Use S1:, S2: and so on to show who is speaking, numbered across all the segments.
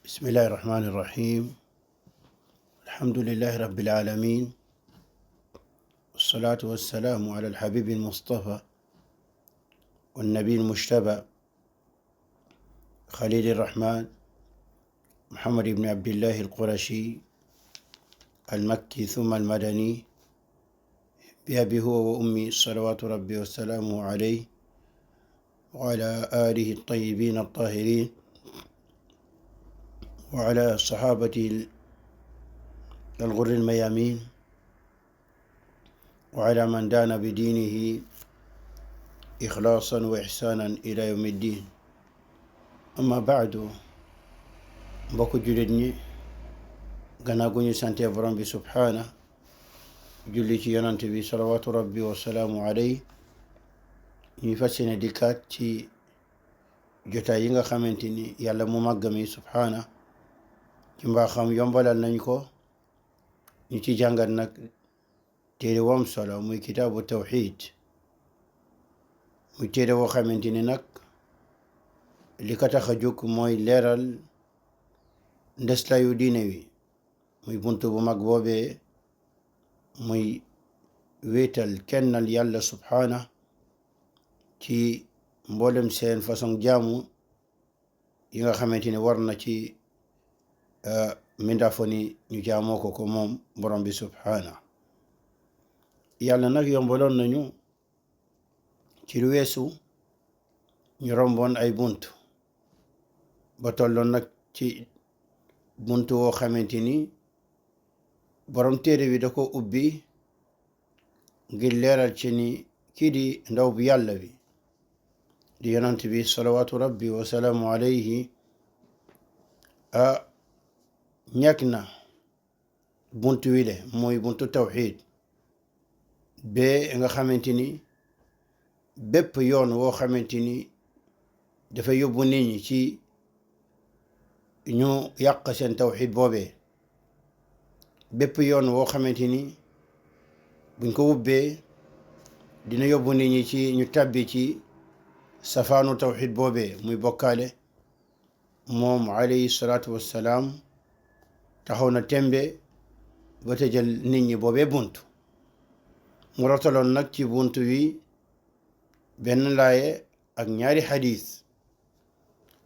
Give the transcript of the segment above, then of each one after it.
S1: بسم الله الرحمن الرحيم. الحمد لله رب العالمين، والصلاة والسلام على الحبيب المصطفى والنبي المجتبى خليل الرحمن محمد بن عبد الله القرشي المكي ثم المدني، بأبي هو وأمي صلوات ربي وسلامه عليه وعلى آله الطيبين الطاهرين وعلى صحابته الغر الميامين وعلى من دان بدينه إخلاصا وإحسانا إلى يوم الدين. أما بعد، mbokk jullit ñi, gannaaw gu ñu sante borom bi subhaana julli ci yonant bi salawaatu rabbi wa salaamu alayhi, ñuy fas yéene dikkaat ci jotaay yi nga xamante ni yàlla mu màgg mi subhaana ci mbaaxam yombalal nañ ko ñu ci jàngat nag téere wam solo muy kitaabu tawxiid, muy téere woo xamante ni nag li ko tax a jóg mooy leeral ndeslayu diine wi, muy bunt bu mag boobee muy wéetal kennal yàlla subhaana ci mboolem seen façon jaamu yi nga xamante ni war na ci mindafo ni ñu jaamoo ko moom borom bi subhaana. yàlla nag yombaloon nañu ci lu weesu ñu romboon ay bunt ba tolloon nag ci bunt woo xamante ni borom téere bi da ko ubbi ngir leeral ci ni kii di ndaw bi yàlla bi di yonant bi salawaatu rabbi wa salaamu alayhi ñàkk na bunt wile mooy buntu tawxiid bee nga xamante ni bépp yoon woo xamante ni dafa yóbbu nit ñi ci ñu yàq seen tawxiid boobee, bépp yoon woo xamante ni buñ ko wubbee dina yóbbu nit ñi ci ñu tàbbi ci safaanu tawxiid boobee muy bokkaale, moom alayhi salaatu wassalaam taxaw na tembe ba tëjal nit ñi boobee bunt. mu rotaloon nag ci bunt wi benn laaye ak ñaari xadiis,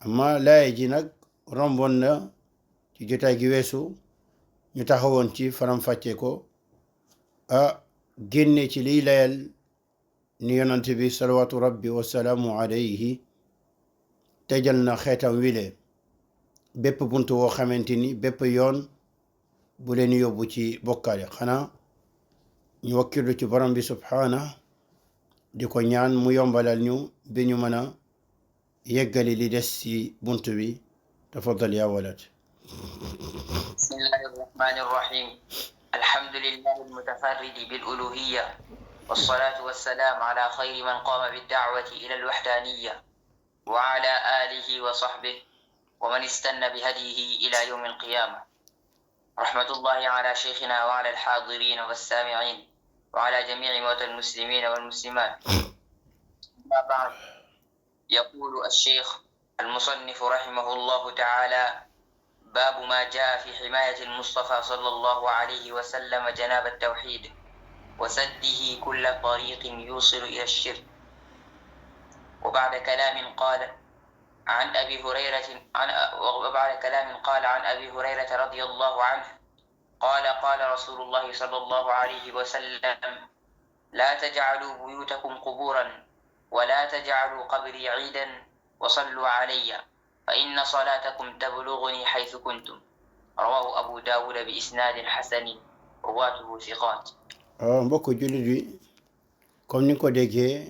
S1: amma laaye ji nag romboon na ci jotaay gi weesu, ñu taxawoon ci faram-fàcce ko génne ci liy layal ni yonant bi salawaatu rabbi wasalaamu alayhi tëjal na xeetam wile bépp bunt woo xamante ni bépp yoon bu leen yóbbu ci bokkaale. xanaa ñu wakkilu ci borom bi subhaana di ko ñaan mu yombalal ñu bi ñu mën a yeggali li des ci bunt bi. تفضل يا ولد.
S2: بسم الله الرحمن الرحيم. الحمد لله المتفرد بالألوهية، والصلاة والسلام على خير من قام بالدعوة إلى الوحدانية وعلى آله وصحبه ومن استنى بهديه إلى يوم القيامة. رحمة الله على شيخنا وعلى الحاضرين والسامعين وعلى جميع موتى المسلمين والمسلمات. ما بعد، يقول الشيخ المصنف رحمه الله تعالى: باب ما جاء في حماية المصطفى صلى الله عليه وسلم جناب التوحيد وسده كل طريق يوصل إلى الشرك. وبعد كلام قال عن أبي هريرة رضي الله عنه قال: قال رسول الله صلى الله عليه وسلم: لا تجعلوا بيوتكم قبورا ولا تجعلوا قبري عيدا وصلوا علي فإن صلاتكم تبلغني حيث كنتم. رواه أبو داود بإسناد حسن رواته ثقات.
S1: mbokk jullit bi, comme ni ko déggee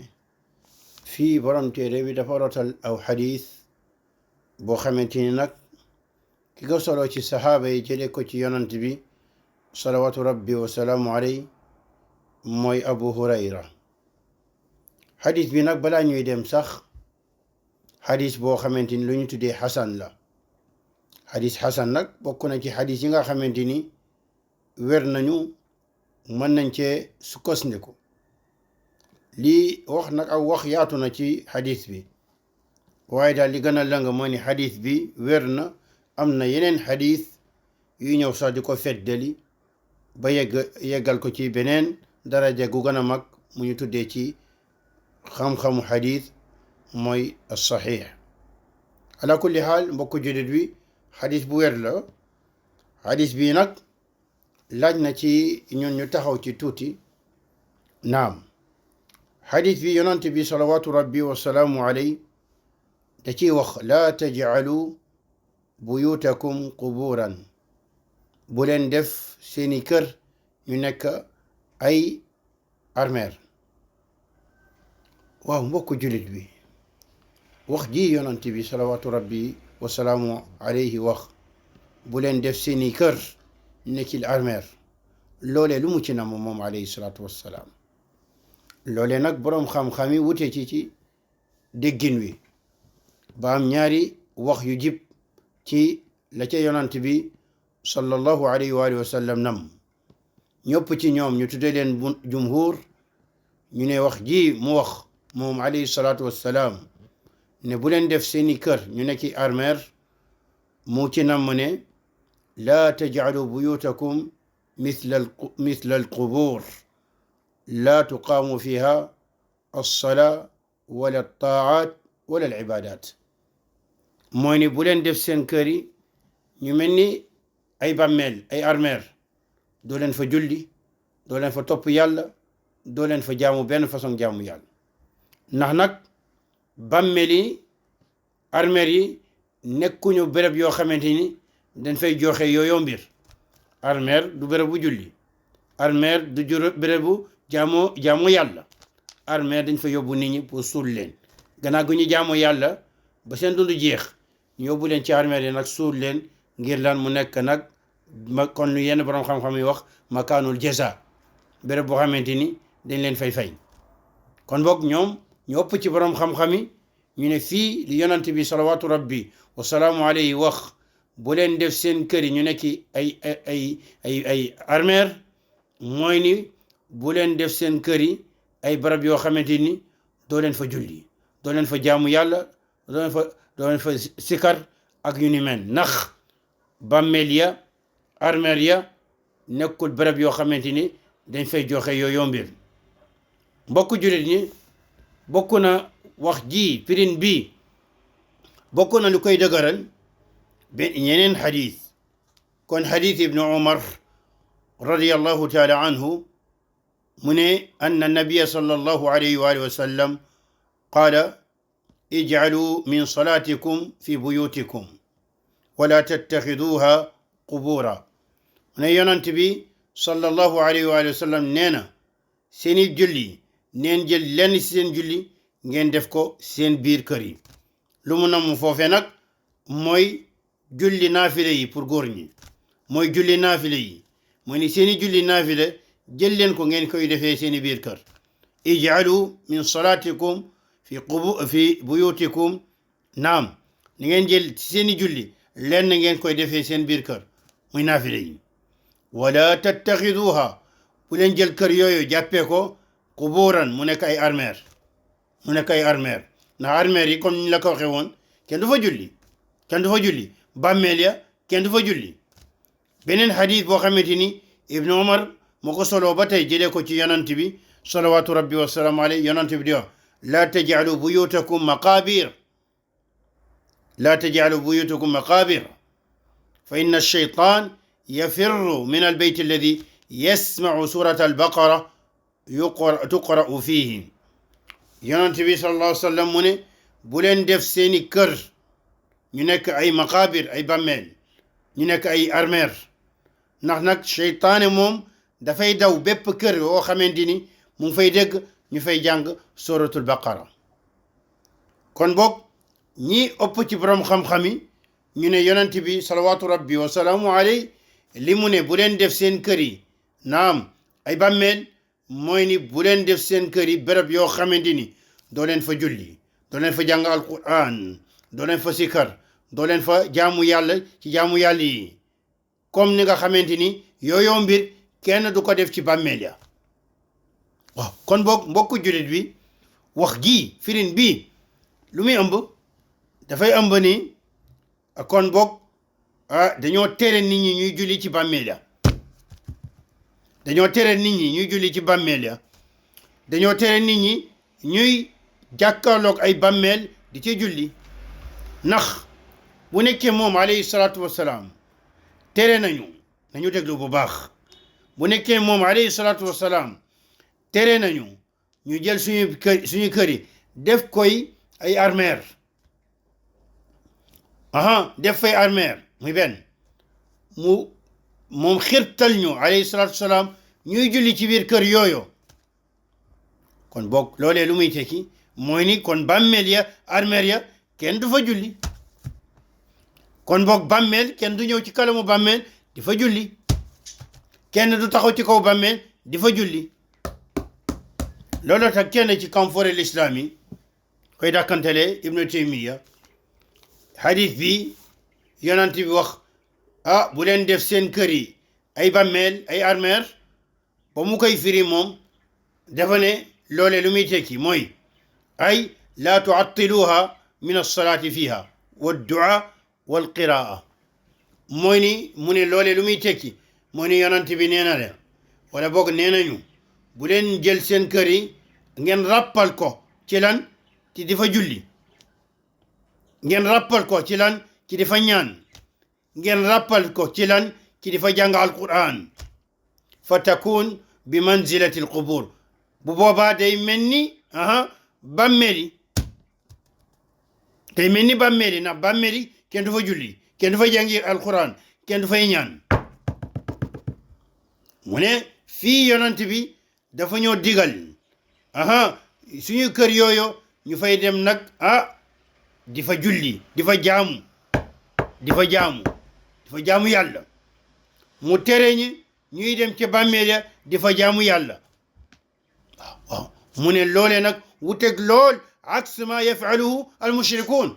S1: fii borom téere bi dafa rotal aw xadiis boo xamante ni nag ki ko solo ci saxaaba yi jële ko ci yonant bi salawaatu rabbi wa salaamu alayhi mooy Abu Hurayra. xadiis bi nag balaa ñuy dem sax xadis boo xamante ni lu ñu tuddee xasan la. xadis xasan nag bokk na ci xadis yi nga xamante ni wér nañu, mën nañ cee sukkandiku. lii wax nag aw wax yaatu na ci xadis bi, waaye daal li gën a lëng moo ni xadis bi wér na, am na yeneen xadis yu ñëw sax di ko feddali ba yeggal ko ci beneen daraja gu gën a mag mu ñu tuddee ci xam-xamu xadis mooy as-saxiix. ala kulli xaal mbokku jullit wi xadis bu wér la. xadis bii nag laaj na ci ñun ñu taxaw ci tuuti. naam xadis bi yonent bi salawaatu rabbi wasalaamu aley da ciy wax laa tajcalu buyutakum quburan, bu leen def seeni kër ñu nekk ay armeer. waaw mbokku jullit bi wax ji yonent bi salawaatu rabbi wasalaamu aleyhi wax bu leen def seeni kër ñu nekkil armeer, loolee lu mu ci nam moom aleyhi salaatu wassalaam. loolee nag boroom xam-xam yi wute ci déggin wi ba am ñaari wax yu jib ci la ca yonant bi sallallahu alayhi wa sallam nam. ñëpp ci ñoom ñu tudde leen jumhur ñu ne wax ji mu wax moom alayhi salaatu wassalaam ne bu leen def seeni kër ñu nekki armeer, mu ci nam ne laa tajcalu buyutakum mithla alqubur laa tuqaamu fiha alsalaa wala altaaat wala alibadat. mooy ni bu leen def seen kër yi ñu mel ni ay bàmmeel ay armeer, doo leen fa julli, doo leen fa topp yàlla, doo leen fa jaamu benn façon jaamu yàlla. ndax nag bàmmeel yi armeer yi nekkuñu béréb yoo xamante ni dañ fay joxe yooyoo mbir. armeer du béréb bu julli, armeer du béréb bu jaamu yàlla. armeer dañ fa yóbbu nit ñi pour suul leen gannaaw gu ñu jaamu yàlla ba seen dund jeex, ñu yóbbu leen ci armeer yi nag suul leen ngir lan mu nekk nag kon lu yenn borom xam-xam yi wax makaanul jaza, béréb boo xamante ni dañ leen fay. kon boog ñoom ñu ëpp ci borom xam-xam yi ñu ne fii li yonant bi salawaatu rabbi wasalaamu alayhi wax bu leen def seen kër yi ñu nekki ay armeer, mooy ni bu leen def seen kër yi ay barab yoo xamante ni doo leen fa julli, doo leen fa jaamu yàlla, doo leen fa sikar ak yu ni mel. ndax bàmmeel ya armeer ya nekkul barab yoo xamante ni dañ fay joxe yooyu mbir. mbokku jullit ñi bokk na wax ji pirin bi bokk na lu koy dëgëral ñeneen xadis. kon xadis ibnu umar radiyallahu taala anhu mu ne anna nabiya sallallahu alayhi wa sallam qaala ijcalu min salaatikum fi buyutikum wala tattaxiduha qubura. mu ne yonant bi sallallahu alayhi wa sallam nee na seeni julli neen jël lenn ci seen julli ngeen def ko seen biir kër yi. lu mu namm foofe nag mooy julli naafile yi pour góor ñi, mooy julli naafile yi, mooy ni seeni julli naafile jël leen ko ngeen koy defee seeni biir kër. ij'alu min salaatikum fi buyutikum, naam ni ngeen jël ci seeni julli lenn ngeen koy defee seen biir kër muy naafile yi. wala tattaxiduha, bu leen jël kër yooyu jàppee ko quburan mu nekk ay armeer, ndax armeer yi comme ni la ko waxee woon kenn du fa julli, bàmmeel ya kenn du fa julli. beneen xadis boo xamante ni ibnu umar moo ko soloo ba tey jëlee ko ci yonant bi salawaatu rabbi wasalaamu alayhi. yonant bi di wax laa tajcalu buyutakum maqaabir fa inna ash-shaytaan yafirru min albayt alladi yasmacu surata albaqara tuqra'u fihi. yonent bi sallallahu alayhi wa sallam mu ne bu leen def seeni kër ñu nekk ay maqaabir ay bàmmeel, ñu nekk ay armeer. ndax nag seytaane moom dafay daw bépp kër yoo xamante ni mu ngi fay dégg ñu fay jàng suratul baqara. kon boog ñi ëpp ci borom xam-xam yi ñu ne yonent bi salawaatu rabbi wa salaamu alayhi li mu ne bu leen def seen kër yi naam ay bàmmeel, mooy ni bu leen def seen kër yi béréb yoo xamante ni doo leen fa julli, doo leen fa jàng alquran, doo leen fa sikar, doo leen fa jaamu yàlla ci jaamu yàlla yi, comme ni nga xamante ni yooyoo mbir kenn du ko def ci bàmmeel ya. waaw kon boog mbokku jullit bi wax ji firin bi lu muy ëmb dafay ëmb ni kon boog dañoo tere nit ñi ñuy julli ci bàmmeel ya dañoo tere nit ñi ñuy julli ci bàmmeel ya dañoo tere nit ñi ñuy jàkkaarloog ay bàmmeel di ci julli ndax bu nekkee moom alayhi salaatu wassalaam tere nañu déglu bu baax bu nekkee moom alayhi salaatu wassalaam tere nañu ñu jël suñu kër yi def koy ay armeer def fay armeer muy benn moom xirtal ñu alayhi salaatu wassalaam ñuy julli ci biir kër yooyu kon boog loolee lu muy tekki mooy ni kon bàmmeel ya armeer ya kenn du fa julli kon boog bàmmeel kenn du ñëw ci kalamu bàmmeel di fa julli kenn du taxaw ci kaw bàmmeel di fa julli loolu tax kenn ci kamfore l'islam yi koy dàkkantele ibnu taymiya hadith bi yonent bi wax bu leen def seen kër yi ay bàmmeel ay armeer ba mu koy firi moom dafa ne loolee lu muy tekki mooy ay laa tuattiluha min alsalaati fiha waddua walqiraa mooy ni mu ne loolee lu muy tekki mooy ni yonent bi nee na leen wala boog nee nañu bu leen jël seen kër yi ngeen rappal ko ci lan ci di fa julli ngeen rappal ko ci lan ci di fa ñaan ngeen rappal ko ci lan ci di fa jàng alquran fa takun bi manzilati alqubur bu boobaa day mel ni bàmmeeli day mel ni bàmmeeli ndax bàmmeeli kenn du fa julli kenn du fa jàngi alquran kenn du fay ñaan mu ne fii yonent bi dafa ñoo digal suñu kër yooyu ñu fay dem nag di fa julli di fa jaamu yàlla mu tere ñuy dem ca bàmmeel ya di fa jaamu yàlla waaw mu ne loolee nag wuteeg lool aks ma yafaluhu al mushrikuun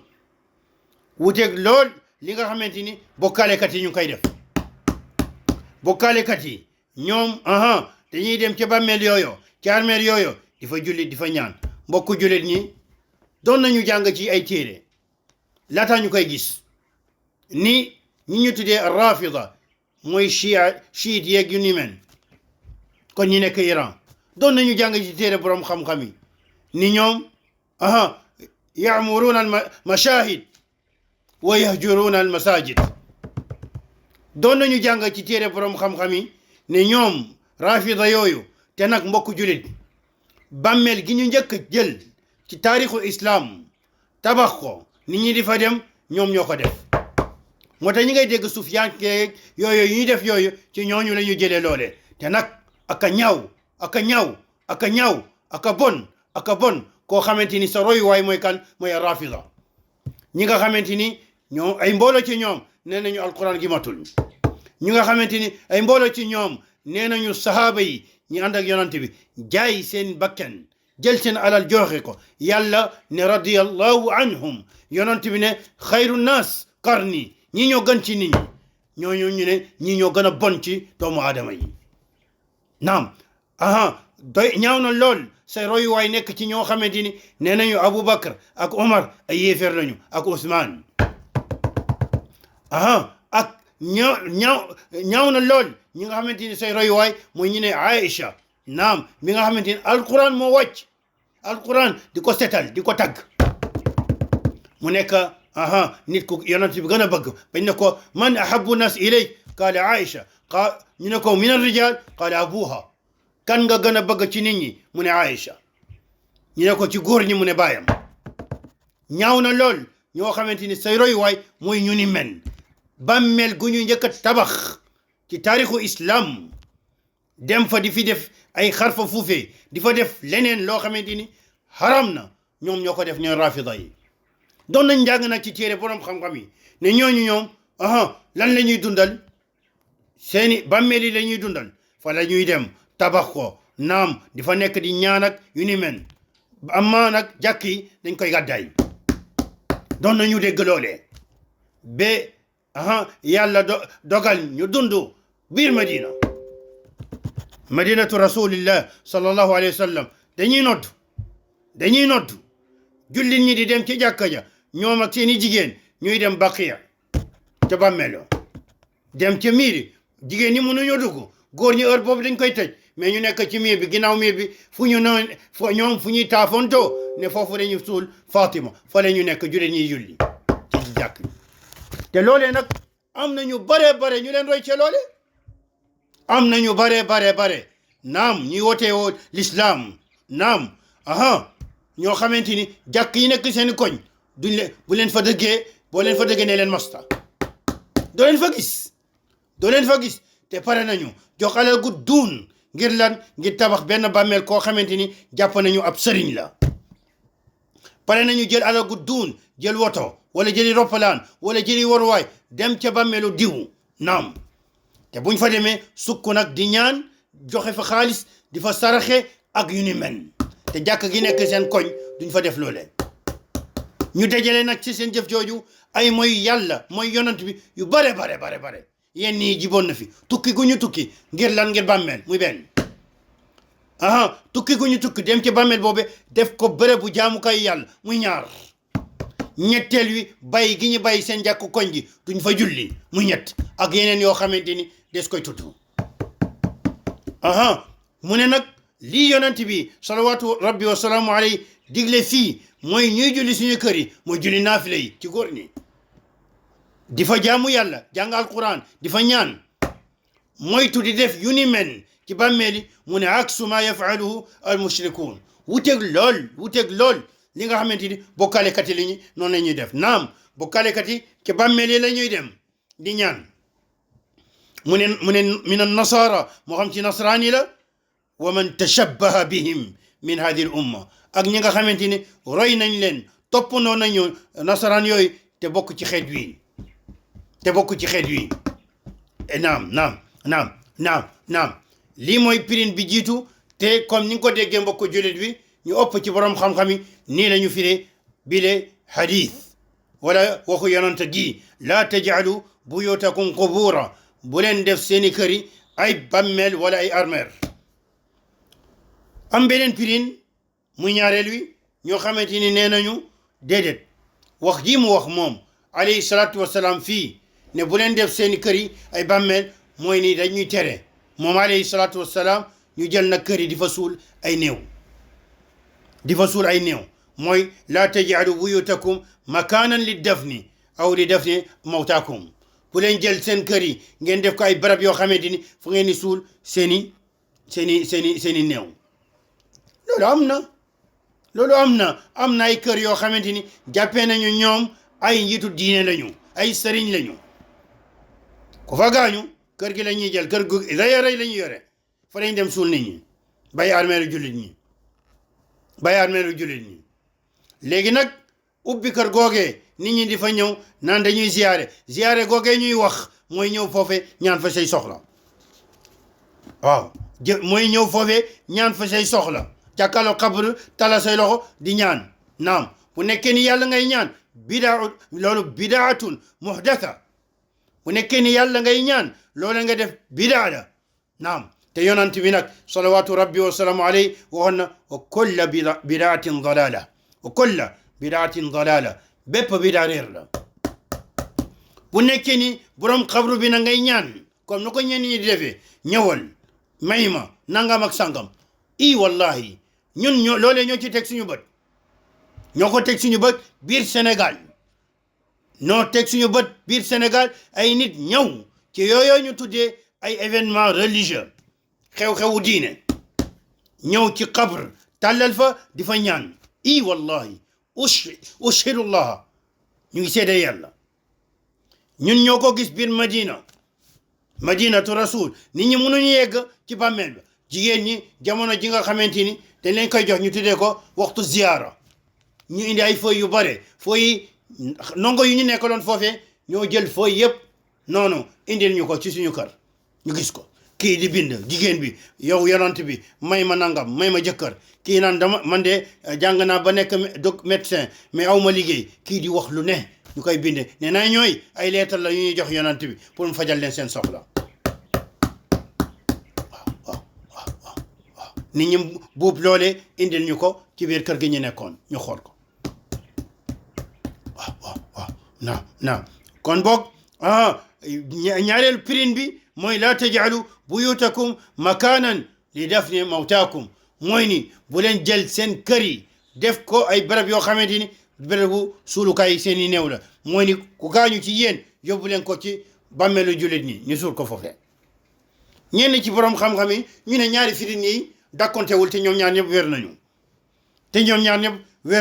S1: wuteeg lool li nga xamante ni bokkaalekat yi ñu koy def bokkaalekat yi ñoom dañuy dem ca bàmmeel yooyu ca armeel yooyu di fa julli di fa ñaan mbokku jullit ñi doon nañu jàng ci ay téere laataa ñu koy gis ni ñi ñu tuddee rafida mooy chiite yeeg yu ni mel kon ñi nekk Iran doon nañu jàng ci téere borom xam-xam yi ni ñoom yaamuruuna al mashahid wa yahjuruuna al masajid doon nañu jàng ci téere borom xam-xam yi ne ñoom rafida yooyu te nag mbokku julit bàmmeel gi ñu njëkk jël ci taarixu islam tabax ko nit ñi di fa dem ñoom ñoo ko def moo tax ñi ngay dégg sufiyanke yooyu yi ñuy def yooyu ci ñooñu la ñu jëlee loole te nag aka ñaaw aka bon koo xamante ni sa royuwaay mooy kan mooy rafida ñi nga xamante ni ñoom ay mbooloo ci ñoom nee nañu alquran gi matul ñi nga xamante ni ay mbooloo ci ñoom nee nañu sahaaba yi ñi ànd ak yonante bi jaay seen bakken jël seen alal joxe ko yàlla ne radiyallahu anhum yonante bi ne xayru naas qarni ñi ñoo gën ci nit ñi ñooñu ñu ne ñi ñoo gën a bon ci doomu aadama yi naam doy ñaaw na lool say royuwaay nekk ci ñoo xamante ni nee nañu Aboubacar ak Omar ay yéeféer lañu ak Ousmane ak ñaaw na lool ñi nga xamante ni say royuwaay mooy ñu ne Aïcha naam mi nga xamante ni alquran moo wàcc alquran di ko setal di ko tagg mu nekk nit ku yonent bi gën a bëgg bañ ne ko man ahabbu nas ilayk qaala Aïcha ñu ne ko min ar-rijal qaala abuha kan nga gën a bëgg ci nit ñi mu ne Aïcha ñu ne ko ci góor ñi mu ne baayam ñaaw na lool ñoo xamante ni say royuwaay mooy ñu ni men bàmmeel gu ñu njëkk a tabax ci taarixu islam dem fa di fi def ay xarfa fuufe di fa def leneen loo xamante ni haram na ñoom ñoo ko def ñooy rafida yi doon nañ njàng nag ci téere borom xam-xam yi ne ñooñu ñoom lan la ñuy dundal seeni bàmmeel yi la ñuy dundal fa la ñuy dem tabax ko naam di fa nekk di ñaan ak yu ni men amma nag jàkk yi dañ koy gàddaay doon nañu dégg loolee ba yàlla dogal ñu dund biir Madina madinatu rasulillah sallallahu alayhi wa sallam dañuy nodd jullit ñi di dem ci jàkka ja ñoom ak seeni jigéen ñuy dem Baqiya ca bàmmeelo dem ca miir jigéen ñi mënuñoo dugg góor ñi heure boobu dañ koy tëj mais ñu nekk ci miir bi ginnaaw miir bi fu ñu noon ñoom fu ñuy taafontoo ne foofu dañu suul Fatima fa la ñu nekk jullit ñuy julli ci jàkk te loolee nag am nañu bare ñu leen roy ca loole am nañu bare naam ñuy wootee woo l'islam naam ñoo xamante ni jàkk yi nekk seen koñ duñ leen bu leen fa dëggee boo leen fa dëggee ne leen masta doo leen fa gis te pare nañu jox alal gu duun ngir lan ngir tabax benn bàmmeel koo xamante ni jàpp nañu ab sëriñ la pare nañu jël alal gu duun jël woto wala jëli roppalaan wala jëli waruwaay dem ca bàmmeelu diw naam te buñ fa demee sukk nag di ñaan joxe fa xaalis di fa saraxe ak yu ni mel te jàkk gi nekk seen koñ duñ fa def loolee ñu dajale nag ci seen jëf jooju ay mooy yàlla mooy yonant bi yu bare yéen nii jiboon na fi tukki gu ñu tukki ngir lan ngir bàmmeel muy benn tukki gu ñu tukki dem ci bàmmeel boobe def ko bërëb bu jaamukaay yàlla muy ñaar ñetteel wi bàyyi gi ñu bàyyi seen jàkku koñ gi duñ fa julli muy ñett ak yeneen yoo xamante ni des koy tudd mu ne nag lii yonent bi salawaatu rabbi wa salaamu alayhi digle fii mooy ñuy julli suñu kër yi mooy julli naafile yi ci góor ñi di fa jaamu yàlla jàng alquran di fa ñaan moytu di def yu ni mel ci bàmmeeli mu ne aksu ma yafaluhu al mushrikuun wuteeg lool li nga xamante ni bokkaalekat yi lañu noonu la ñuy def naam bokkaalekat yi ci bàmmeeli la ñuy dem di ñaan mu ne min an nasara moo xam ci nasraani la wa man tashabbaha bihim min hadihi al umma ak ñi nga xamante ni roy nañ leen toppandoo nañu nasaraan yooyu te bokk ci xeet wi naam lii mooy pirin bi jiitu te comme ni nga ko déggee mbokk jullit bi ñu ëpp ci borom xam-xam yi nii la ñu firee bile hadith wala waxu yonent gi laa taj'alu buyutakum qubura bu leen def seeni kër yi ay bammeel wala ay armeer am beneen pirin muy ñaareel wi ñoo xamante ni nee nañu déedéet wax ji mu wax moom alayhi salaatu wasalaam fii ne bu leen def seeni kër yi ay bàmmeel mooy ni dañuy tere moom alayhi salaatu wasalaam ñu jël nag kër yi di fa suul ay néew mooy laa taj'alu buyutakum makaanan li dafni aw li dafni mawtaakum bu leen jël seen kër yi ngeen def ko ay barab yoo xamante ni fu ngeen di suul seeni néew loolu am na ay kër yoo xamante ni jàppee nañu ñoom ay njiitu diine lañu ay sëriñ lañu ku fa gaañu kër gi la ñuy jël kër gu rëy la ñuy yore fa lañ dem suul nit ñi bàyyi armeelu jullit ñi léegi nag ubbi kër googee nit ñi di fa ñëw naan dañuy ziyaare googee ñuy wax mooy ñëw foofe ñaan fa say soxla waaw mooy ñëw foofe ñaan fa say soxla jàkkaarloo xabru tala say loxo di ñaan naam bu nekkee ni yàlla ngay ñaan bidaatun muhdatha bu nekkee ni yàlla ngay ñaan loolu nga def bidaa la naam te yonant bi nag salawaatu rabbi wa salaamu alayhi waxoon na wa kulla bidaatin dalala bépp bidaa réer la bu nekkee ni borom xabru bi na ngay ñaan comme nu ko ñenn ñi di defee ñëwal may ma nangam ak sangam wallahi ñun loolee ñoo ci teg suñu bët ñoo ko teg suñu bët biir Sénégal biir Sénégal ay nit ñëw ci yooyu ñu tuddee ay événement religieux xew-xewu diine ñëw ci xabr tàllal fa di fa ñaan wallahi ushhidullah ñu ngi seede yàlla ñun ñoo ko gis biir madinatu rasul nit ñi mënuñu yegg ci bàmmeel ba jigéen ñi jamono ji nga xamante ni dañ leen koy jox ñu tuddee ko waxtu ziyaara ñu indi ay feuilles yu bare feuilles yi ndongo yu ñu nekkaloon foofee ñoo jël feuilles yëpp noonu indil ñu ko ci suñu kër ñu gis ko kii di bind jigéen bi yow yonent bi may ma nangam may ma jëkkër kii naan man de jàng naa ba nekk médecin mais aw ma liggéey kii di wax lu ne ñu koy binde ne naa ñooy ay leetar la yu ñuy jox yonent bi pour mu fajal leen seen soxla nit ñi buub loolee indil ñu ko ci biir kër gi ñu nekkoon ñu xool ko naam kon boog ñaareelu pirin bi mooy laa taj'alu buyutakum makanan li dafni mawtaakum mooy ni bu leen jël seen kër yi def ko ay barab yoo xamante ni bérébu suulukaay seen i néew la mooy ni ku gaañu ci yéen yóbbu leen ko ci bàmmeelu jullit ñi ñu suul ko foofee ñenn ci borom xam-xam yi ñu ne ñaari firin yi dakkontewul te ñoom ñaar ñëpp wér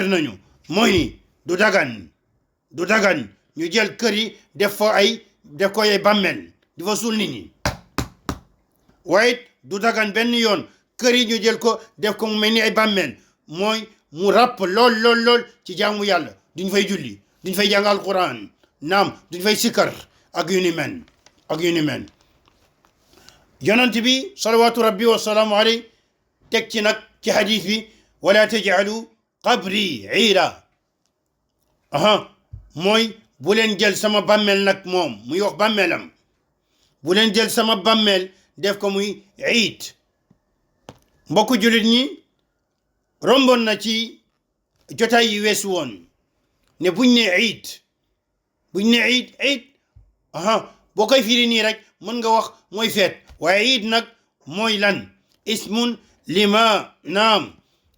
S1: nañu mooy ni du dagan ñu jël kër yi def ko ay bàmmeel di fa suul nit ñi waaye du dagan benn yoon kër yi ñu jël ko def ko mu mel ni ay bàmmeel mooy mu ràpp lool ci jaamu yàlla duñ fay julli duñ fay jàng alquran naam duñ fay sikkar ak yu ni mel yonent bi salawatu rabbi wa salaamu alayhi teg ci nag ci hadith bi wala taj'alu qabri iida mooy bu leen jël sama bàmmeel nag moom muy wax bàmmeelam bu leen jël sama bàmmeel def ko muy iid mbokku jullit ñi romboon na ci jotaay yi weesu woon ne buñ ne iid boo koy firi nii rek mën nga wax mooy feet waaye iid nag mooy lan ismun lima naam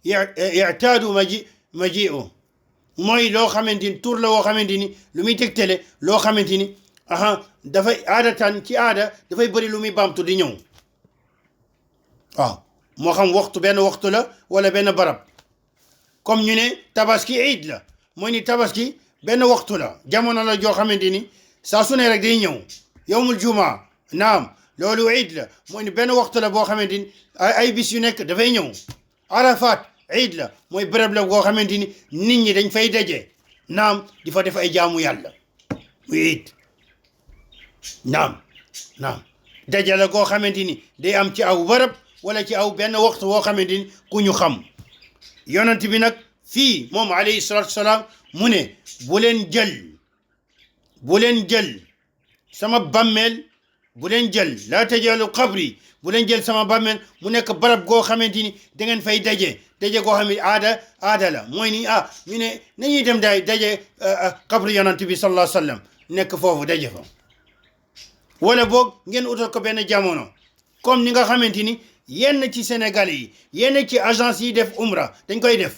S1: ya'taadu maji'u mooy loo xamante ni tur la woo xamante ni lu muy tegtale loo xamante ni dafay aadatan ci aada dafay bëri lu muy baamtu di ñëw waaw moo xam benn waxtu la wala benn barab comme ñu ne tabaski iid la mooy ni tabaski benn waxtu la jamono la joo xamante ni saa su ne rek day ñëw yowmul jumaa naam loolu iid la mooy ni benn waxtu la boo xamante ni ay bis yu nekk dafay ñëw arafat iid la mooy béréb la boo xamante ni nit ñi dañ fay daje naam di fa def ay jaamu yàlla muy iid naam daje la goo xamante ni day am ci aw barab wala ci aw benn waxtu woo xamante ni ku ñu xam yonent bi nag fii moom alayhi salaatu wasalaam mu ne bu leen jël sama bàmmeel bu leen jël laa taj'alu qabri bu leen jël sama bàmmeel mu nekk barab goo xamante ni da ngeen fay daje goo xam ne aada la mooy ni ñu ne nañuy dem daje qabri yonent bi sallallahu alayhi wa sallam nekk foofu daje fa wala boog ngeen utal ko benn jamono comme ni nga xamante ni yenn ci Sénégal yi yenn ci agence yi def umra dañ koy def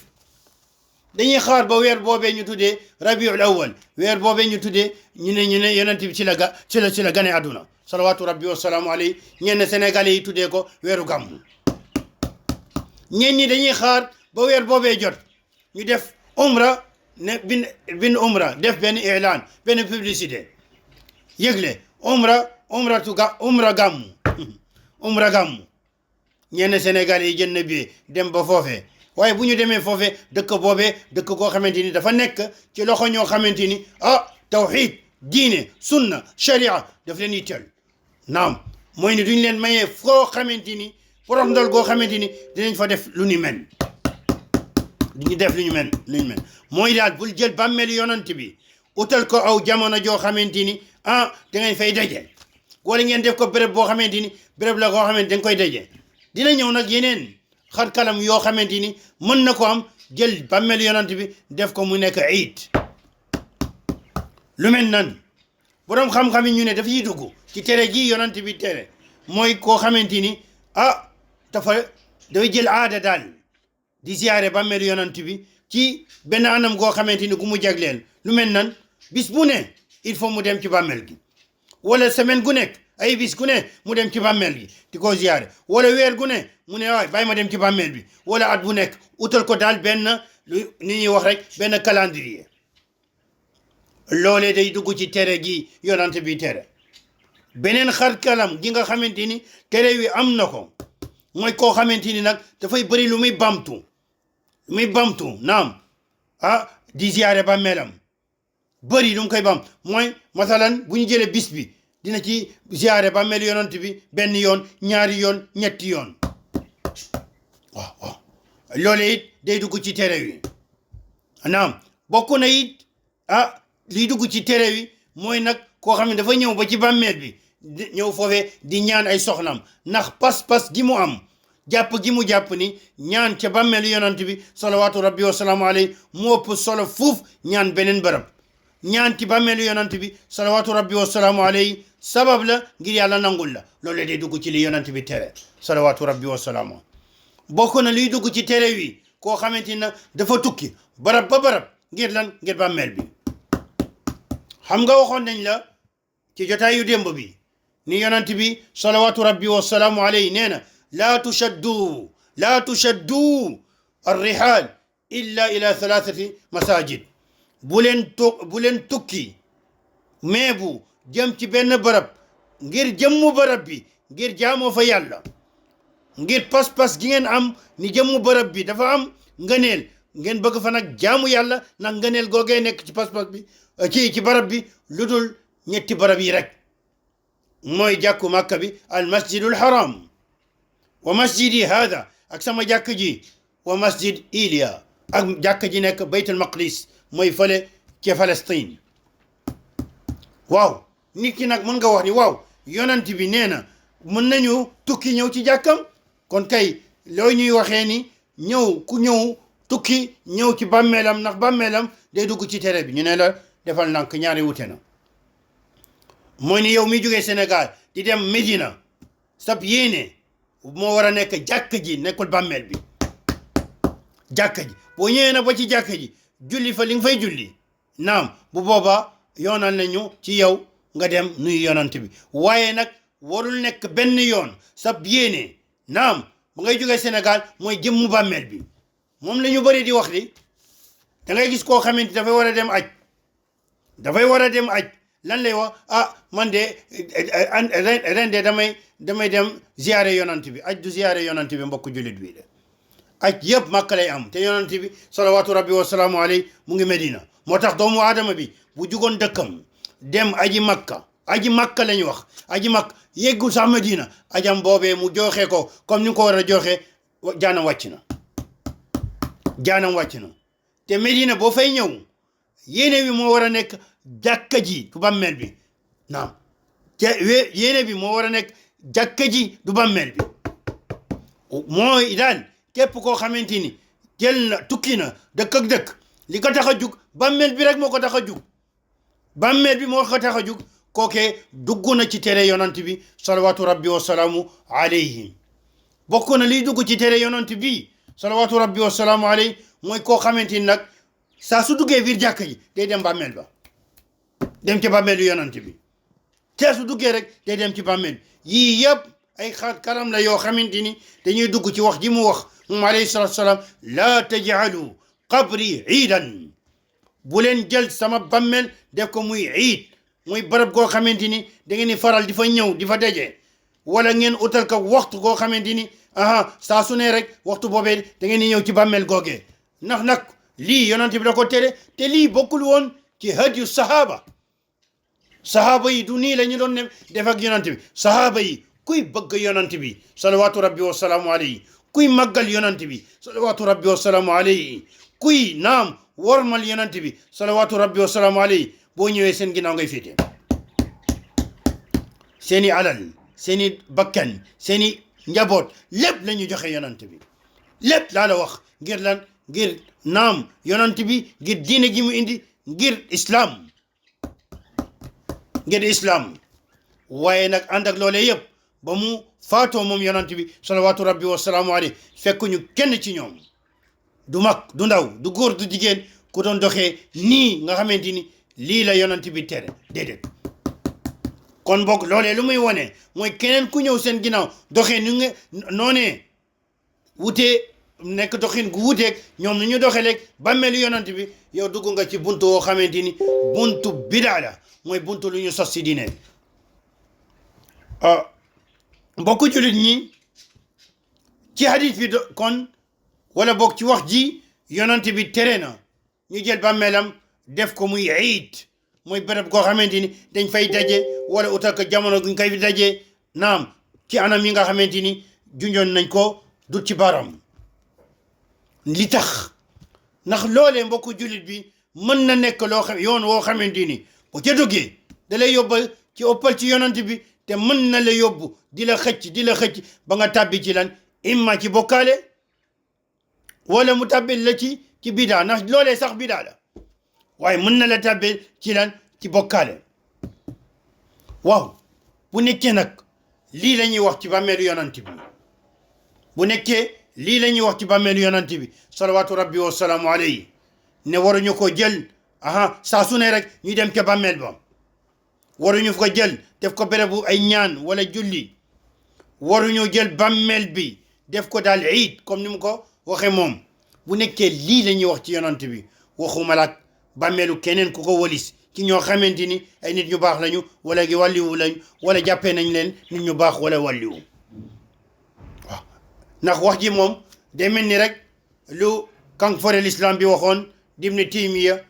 S1: dañuy xaar ba weer boobee ñu tuddee rabiul awwal weer boobee ñu tuddee ñu ne yonent bi ci la gane àdduna salawatu rabbi wa salaamu alayhi ñenn Sénégalais yi tuddee ko weeru gàmmu ñenn ñi dañuy xaar ba weer boobee jot ñu def umra ne bin umra def benn ilaan benn publicité yëgle umra gàmmu ñenn Sénégalais yi jënd bi dem ba foofee waaye bu ñu demee foofee dëkk boobee dëkk koo xamante ni dafa nekk ci loxo ñoo xamante ni tawxid diine sunna sharia daf leen yitteel naam mooy ni duñ leen mayee foo xamante ni borom ndol goo xamante ni dinañ fa def lu ni mel duñu def lu ñu mel mooy daal bul jël bàmmeelu yonant bi utal ko aw jamono joo xamante ni da ngeen fay daje wala ngeen def ko béréb boo xamante ni béréb la koo xamante dañ koy daje dina ñëw nag yeneen xar kalam yoo xamante ni mën na ko am jël bàmmeelu yonant bi def ko mu nekk iid lu mel nan boroom xam-xam yi ñu ne dafay dugg ci tere ji yonant bi tere mooy koo xamante ni dafay jël aada daal di ziyaare bàmmeelu yonant bi ci benn anam goo xamante ni gu mu jagleel lu mel nan bis bu ne il faut mu dem ci bàmmeel gi wala semaine gu nekk ay bis gu ne mu dem ci bàmmeel gi di ko ziyaare wala weer gu ne mu ne waay bàyyi ma dem ci bàmmeel bi wala at bu nekk utal ko daal benn ni ñuy wax rek benn calendrier loolee day dugg ci tere gi yonant bi tere beneen xar kalam gi nga xamante ni tere wi am na ko mooy koo xamante ni nag dafay bëri lu muy bamtu naam di ziyaare bàmmeelam bëri lu mu koy bam mooy masalan bu ñu jëlee bis bi dina ci ziyaare bàmmeelu yonant bi benn yoon ñaari yoon ñetti yoon waaw loolee it day dugg ci tere wi naam bokk na it liy dugg ci tere wi mooy nag koo xam ne dafa ñëw ba ci bàmmeel bi ñëw foofee di ñaan ay soxnam ndax pas-pas gi mu am jàpp gi mu jàpp ni ñaan ca bàmmeelu yonant bi salawaatu rabbi wa salaamu alayhi mu ëpp solo fuuf ñaan beneen bërëb ñaan ci bàmmeelu yonent bi salawaatu rabbi wasalaamu alayhi sabab la ngir yàlla nangul la loolu day dugg ci li yonent bi tere salawaatu rabbi wasalaamu bokk na liy dugg ci tere wi koo xamante ne dafa tukki barab ba barab ngir lan ngir bàmmeel bi xam nga waxoon nañ la ci jotaayu démb bi ni yonent bi salawaatu rabbi wasalaamu alayhi nee na laa tushaddu الرحال إلا إلى 3 مساجد بولين توكي ميبو جم ci benn barab ngir jëmmu barab bi ngir jaamoo fa yàlla ngir pas-pas gi ngeen am ni jëmmu barab bi dafa am ngëneel ngeen bëgg fa nag jaamu yàlla nag ngëneel googee nekk ci pas-pas bi ci barab bi lu dul ñetti barab yi rek mooy jàkku Makka bi al masjidul haram wa masjidi hada ak sama jàkk ji wa masjid Iliya ak jàkk ji nekk baytul maqdis mooy fële ci Palestine waaw nit ki nag mën nga wax ni waaw yonent bi nee na mën nañu tukki ñëw ci jàkkam kon kay loo ñuy waxee ni ku ñëw tukki ñëw ci bàmmeelam ndax bàmmeelam day dugg ci tere bi ñu ne la defal ndànk ñaari wute na mooy ni yow mi jógee Sénégal di dem Médina sab yéene moo war a nekk jàkk ji nekkul bàmmeel bi jàkka ji boo ñëwee na ba ci jàkka ji julli fa li nga fay julli naam bu boobaa yoonal nañu ci yow nga dem nuyu yonant bi waaye nag warul nekk benn yoon sab yéene naam ba ngay jógee Sénégal mooy jëmmu bàmmeel bi moom la ñu bëri di wax di da ngay gis koo xamante dafay war a dem aj lan lay wax man de ren de damay dem ziyaare yonant bi aj du ziyaare yonant bi mbokk jullit bi de aj yëpp Makka lay am te yonent bi salawaatu rabbi wasalaamu alayhi mu ngi Medina moo tax doomu aadama bi bu jugoon dëkkam dem aji Makka la ñu wax aji Makka yeggul sax Medina ajam boobee mu joxe ko comme ni ko war a joxe jaanam wàcc na te Medina boo fay ñëw yéene bi moo war a nekk jàkka ji du bàmmeel bi naam yéene bi moo war a nekk jàkka ji du bàmmeel bi mooy daal képp koo xamante ni jël na tukki na dëkk ak dëkk li ko tax a jug bàmmeel bi rek moo ko tax a jug bàmmeel bi moo ko tax a jug kookee dugg na ci tere yonant bi salawaatu rabbi wasalaamu alayhi bokk na liy dugg ci tere yonant bi salawaatu rabbi wasalaamu alayhi mooy koo xamante ni nag saa su duggee biir jàkk ji day dem bàmmeel ba dem ci bàmmeelu yonant bi saa su duggee rek day dem ci bàmmeel yii yëpp ay karam la yoo xamante ni dañuy dugg ci wax ji mu wax moom alayhi salatu wasalaam laa tajcalu qabri iidan bu leen jël sama bàmmeel def ko muy iid muy barab goo xamante ni da ngeen di faral di fa ñëw di fa daje wala ngeen utal ko waxtu goo xamante ni saa su ne rek waxtu boobee da ngeen di ñëw ci bàmmeel googee ndax nag lii yonent bi da ko tere te lii bokkul woon ci hadiyu sahaaba yi du nii la ñu doon def ak yonent bi sahaaba yi kuy bëgg yonent bi salawaatu rabbi wasalaamu alayhi kuy màggal yonent bi salawaatu rabbi wasalaamu alayhi kuy naam wormal yonent bi salawaatu rabbi wasalaamu alayhi boo ñëwee seen ginnaaw ngay féete seeni alal seeni bakkan seeni njaboot lépp la ñu joxe yonent bi lépp laa la wax ngir lan ngir naam yonent bi ngir diine gi mu indi ngir islam waaye nag ànd ak loolee yëpp ba mu faatoo moom yonent bi salawaatu rabbi wasalaamu alayhi fekk ñu kenn ci ñoom du mag du ndaw du góor du jigéen ku doon doxee nii nga xamante ni lii la yonent bi tere déedéet kon boog loolee lu muy wone mooy keneen ku ñëw seen ginnaaw doxee nu nga noonee wutee nekk doxin gu wuteeg ñoom nu ñu doxee léeg bàmmeelu yonent bi yow dugg nga ci buntu woo xamante ni buntu bidaa la mooy buntu lu ñu sos si diine mbokku jullit ñi ci hadith bi kon wala boog ci wax ji yonent bi tere na ñu jël bàmmeelam def ko muy iid mooy béréb koo xamante ni dañ fay daje wala utal ko jamono guñ koy fi daje naam ci anam yi nga xamante ni junjoon nañ ko dut ci baram li tax ndax loolee mbokku jullit bi mën na nekk loo xam yoon woo xamante ni bu ca duggee da lay yóbbal ci ëppal ci yonent bi te mën na la yóbbu di la xëcc ba nga tàbbi ci lan imma ci bokkaale wala mu tàbbi la ci bidaa ndax loolee sax bidaa la waaye mën na la tàbbee ci lan ci bokkaale waaw bu nekkee nag lii la ñuy wax ci bàmmeelu yonent bi bu nekkee lii la ñuy wax ci bàmmeelu yonent bi salawaatu rabbi wa salaamu alayhi ne waruñu ko jël saa su ne rek ñuy dem ca bàmmeel ba waruñu ko jël def ko bérébu ay ñaan wala julli waruñu jël bàmmeel bi def ko daal iid comme ni mu ko waxee moom bu nekkee lii la ñuy wax ci yonent bi waxuma la bàmmeelu keneen ku ko walis ci ñoo xamante ni ay nit ñu baax lañu wala gi wàlliwu lañu wala jàppee nañ leen nit ñu baax wala wàlliwu waaw ndax wax ji moom day mel ni rek lu kan fore l'islam bi waxoon Ibn Taymiya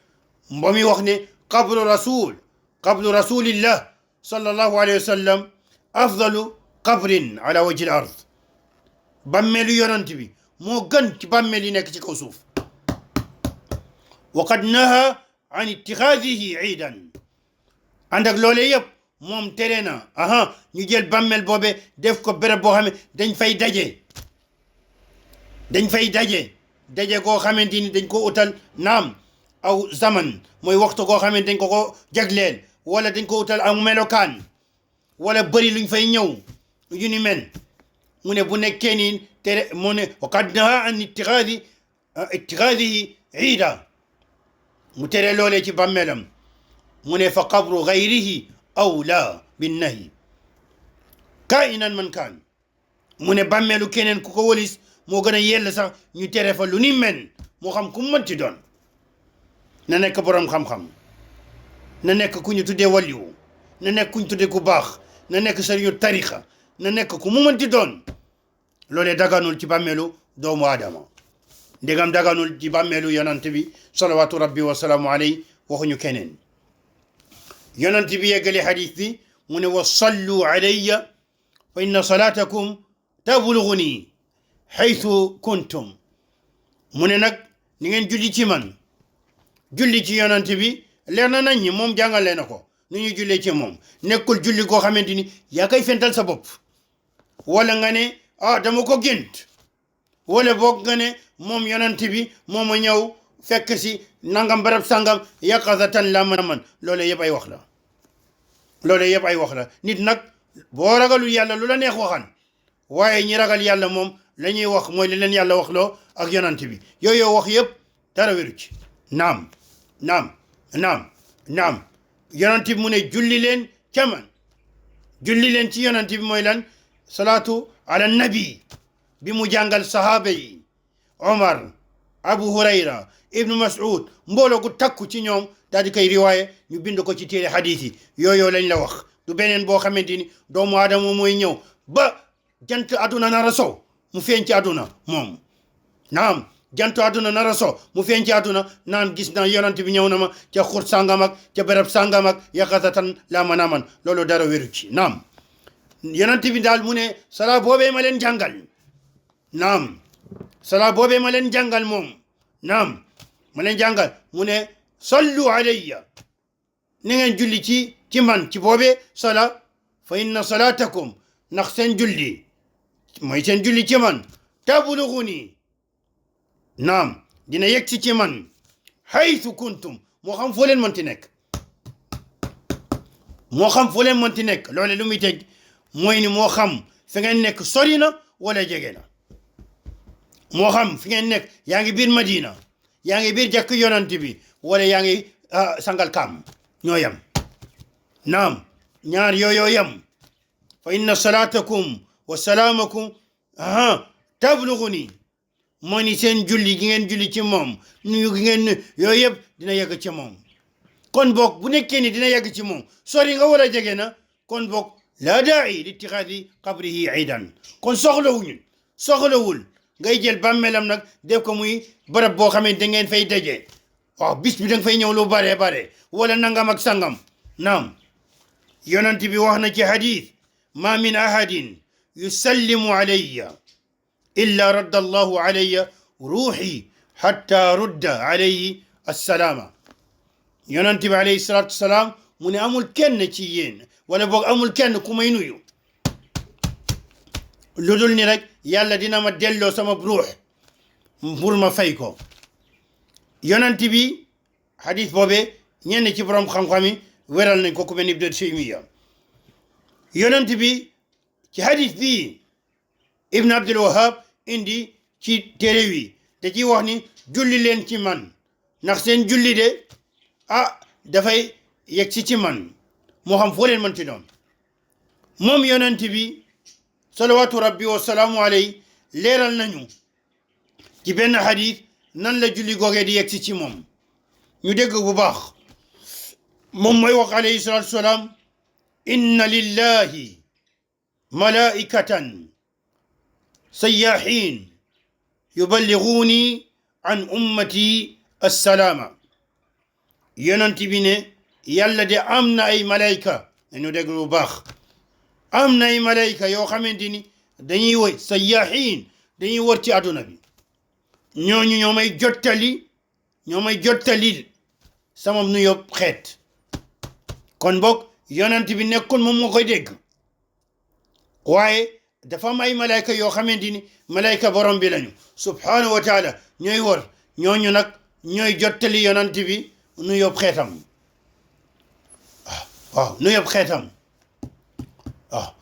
S1: ba muy wax ne qabru rasulillah sallallahu alayhi wa sallam afdalu qabrin ala wajhi al ard bàmmeelu yonent bi moo gën ci bàmmeel yi nekk ci kaw suuf wa qad naha an itixaadihi iidan ànd ak loolee yëpp moom tere na ñu jël bàmmeel boobe def ko béréb boo xam ne dañ fay daje koo xamante ni dañ ko utal naam aw zaman mooy waxtu koo xamante dañ ko jagleel wala dañ ko utal aw melokaan wala bëri luñ fay ñëw yu ni mel mu ne bu nekkee ni tere mu ne wa qad naha an itixaadihi iida mu tere loolee ci bàmmeelam mu ne fa qabru gayrihi awla binnahi kainan man kaan mu ne bàmmeelu keneen ku ko walis moo gën a yell sax ñu tere fa lu ni mel moo xam ku mënti doon na nekk borom xam-xam na nekk ku ñu tuddee waliyu na nekk ku ñu tuddee ku baax na nekk sëriñu tarixa na nekk ku mu mënti doon loolee daganul ci bàmmeelu doomu aadama ndegam daganul ci bàmmeelu yonent bi salawaatu rabbi wa salaamu alayhi waxuñu keneen yonent bi yeggali xadis bi mu ne wa sallu alayya fa inna salaatakum tablughuni xaytu kuntum mu ne nag ni ngeen julli ci man julli ci yonent bi leer na nañ ñi moom jàngale na ko nu ñuy jullee ci moom nekkul julli koo xamante ni yaa koy fental sa bopp wala nga ne dama ko gént wala boog nga ne moom yonent bi moom a ñëw fekk si nangam barab sangam yaqazatan la man loolu yëpp ay wax la nit nag boo ragalul yàlla lu la neex waxan waaye ñi ragal yàlla moom la ñuy wax mooy li leen yàlla wax loo ak yonent bi yooyu wax yëpp dara wéru ci naam yonent bi mu ne julli leen ca man julli leen ci yonent bi mooy lan salaatu ala nabi bi mu jàngal sahaaba yi Omar Abu Hurayra Ibnu Mas'ud mbooloo gu takku ci ñoom daal di koy riwaaye ñu bind ko ci téere hadith yi yooyu lañ la wax du beneen boo xamante ni doomu aadama mooy ñëw ba jant aduna nar a sow mu feeñ ci aduna moom naam jant aduna nar a sow mu feeñ ci aduna naan gis na yonent bi ñëw na ma ca xur sàngam ak ca béréb sàngam ak yaqazatan laa man loolu dara wéru ci naam yonent bi daal mu ne salaa boobee ma leen jàngal naam salaa boobee ma leen jàngal moom naam ma leen jàngal mu ne sallu alayya ni ngeen julli ci man ci boobee sala fa inna salatakum ndax seen julli mooy seen julli ci man tablughuni naam dina yegg si ci man haythu kuntum moo xam foo leen mënti nekk loole lu muy teg mooy ni moo xam fi ngeen nekk sori na wala jege na moo xam fi ngeen nekk yaa ngi biir Madina yaa ngi biir jàkk yonent bi wala yaa ngi sangal kaam ñoo yem naam ñaar yooyoo yem fa inna salatakum wa salaamakum tablughuni moo ni seen julli gi ngeen julli ci moom nuyu gi ngeen nuyu yooyu yëpp dina yegg ci moom kon boog bu nekkee ni dina yegg ci moom sori nga wala jege na kon boog laa daa'i li ittixaadi qabrihi iidan kon soxlawul ngay jël bàmmeelam nag def ko muy barab boo xamante da ngeen fay daje waaw bis bi da nga fay ñëw lu bare wala nangam ak sangam naam yonent bi wax na ci hadith ma min ahadin yusallimu alayya illa radda allahu alayya ruuxi hatta rudda alayhi assalaama yonent bi alayhi salatu wasalaam mu ne amul kenn ci yéen wala boog amul kenn ku may nuyu lu dul ni rek yàlla dina ma delloo sama ruux pour ma fay ko yonent bi hadith boobee ñenn ci borom xam-xam yi wéral nañ ko ku mel ni Ibn Taymiya yonent bi ci hadith bi Ibn Abdul Wahab indi ci téere wi da ciy wax ni julli leen ci man ndax seen julli de dafay yegg ci man moo xam foo leen mën ci doon moom yonent bi salawaatu rabbi wa salaamu alayhi leeral nañu ci benn hadith nan la julli googee di yegg ci moom ñu dégg bu baax moom mooy wax alayhi salaatu wasalaam inna lillahi malaikatan sayyahin yuballighuuni an ummati assalaama yonent bi ne yàlla de am na ay malayka nañu dégg bu baax am na ay malayka yoo xamante ni dañuy woy sayyahin dañuy wër ci àdduna bi ñooñu ñoo may jottali sama nuyoo xeet kon boog yonent bi nekkul moom moo koy dégg waaye dafa am ay malayka yoo xamante ni malayka borom bi lañu subhanahu wa taala ñooy wër ñooñu nag ñooy jottali yonent bi nuyoo xeetam waaw nuyoo xeetam waaw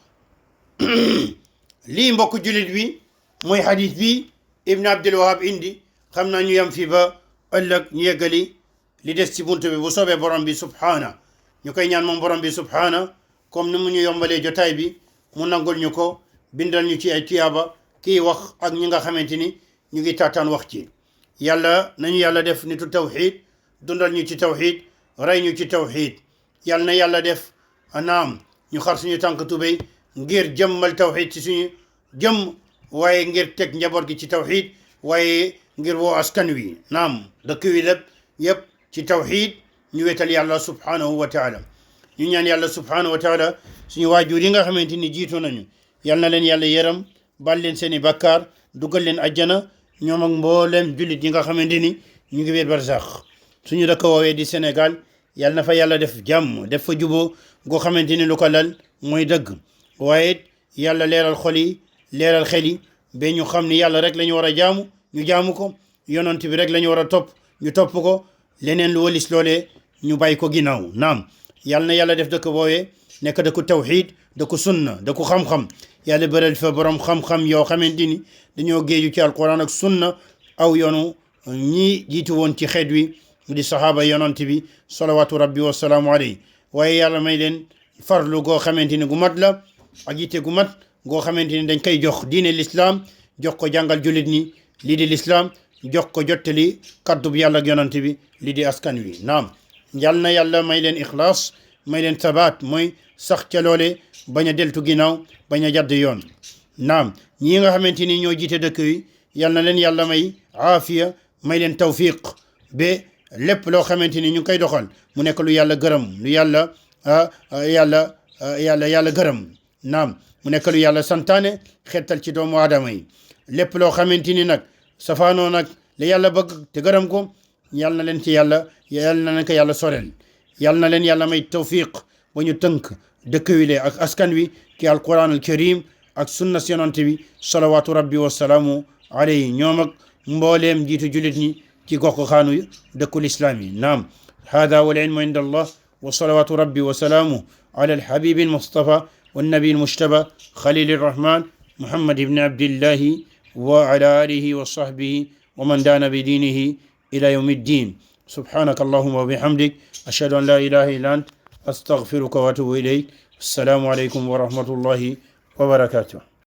S1: lii mbokk jullit bi mooy hadith bi Ibn Abdul Wahab indi xam naa ñu yam fii ba ëllëg ñu yeggali li des ci buntu bi bu soobee borom bi subhana ñu koy ñaan moom borom bi subhana comme ni mu ñu yombalee jotaay bi mu nangul ñu ko bindal ñu ci ay tiyaaba kii wax ak ñi nga xamante ni ñu ngi taataan wax ci yàlla nañu yàlla def nitu tawxid dundal ñu ci tawxid rey ñu ci tawxid yàlla na yàlla def naam ñu xar suñu tànk tubéy ngir jëmmal tawxid ci suñu jëm waaye ngir teg njaboot gi ci tawxid waaye ngir woo askan wi naam dëkk wi lépp yëpp ci tawxid ñu wetal yàlla subhanahu wa taala ñu ñaan yàlla subhanahu wa taala suñu waajur yi nga xamante ni jiitu nañu yal na leen yàlla yërëm bal leen seeni bakkaar dugal leen ajjana ñoom ak mboolem jullit yi nga xamante ni ñu ngi wér barsax suñu dëkk woowee di Sénégal yal na fa yàlla def jàmm def fa juboo goo xamante ni lu ko lal mooy dëgg waaye yàlla leeral xol yi leeral xel yi ba ñu xam ni yàlla rek la ñu war a jaamu ñu jaamu ko yonent bi rek la ñu war a topp ñu topp ko leneen lu walis loolee ñu bàyyi ko ginnaaw naam yal na yàlla def dëkk boowee nekk dëkku tawxid dëkku sunna dëkku xam-xam yàlla bëral fa borom xam-xam yoo xamante ni dañoo géeju ci alquran ak sunna aw yoonu ñi jiitu woon ci xeet wi di sahaaba yonent bi salawatu rabbi wasalaamu alayhi waaye yàlla may leen farlu goo xamante ni gu mat la ak yitte gu mat goo xamante ni dañ koy jox diine l'islam jox ko jàngal jullit ñi lii di l'islam jox ko jottali kaddu bi yàlla ak yonent bi lii di askan wi naam yal na yàlla may leen ixlaas may leen sabaat mooy sax ca loole bañ a deltu ginnaaw bañ a jadd yoon naam ñi nga xamante ni ñoo jiite dëkk wi yal na leen yàlla may aafiya may leen tawfiq ba lépp loo xamante ni ñu koy doxal mu nekk lu yàlla gërëm lu yàlla yàlla gërëm naam mu nekk lu yàlla santaane xettal ci doomu aadama yi lépp loo xamante ni nag safaanoo nag la yàlla bëgg te gërëm ko yal na leen ci yàlla ko yàlla sorel yal na leen yàlla may tawfiq ba ñu tënk dëkk wi le ak askan wi ci alquran al karim ak sunna yonent bi salawatu rabbi wasalaamu alayhi ñoom ak mbooleem jiitu julit ñi ci gox xaanu dëkkul islaam yi naam hada wal ilmu inda allah wa salawatu rabbi wasalaamu ala alhabibi almustafa والنبي المجتبى خليل الرحمن محمد بن عبد الله وعلى آله وصحبه ومن دان بدينه إلى يوم الدين سبحانك اللهم وبحمدك أشهد أن لا إله إلا أنت أستغفرك وأتوب إليك السلام عليكم ورحمة الله وبركاته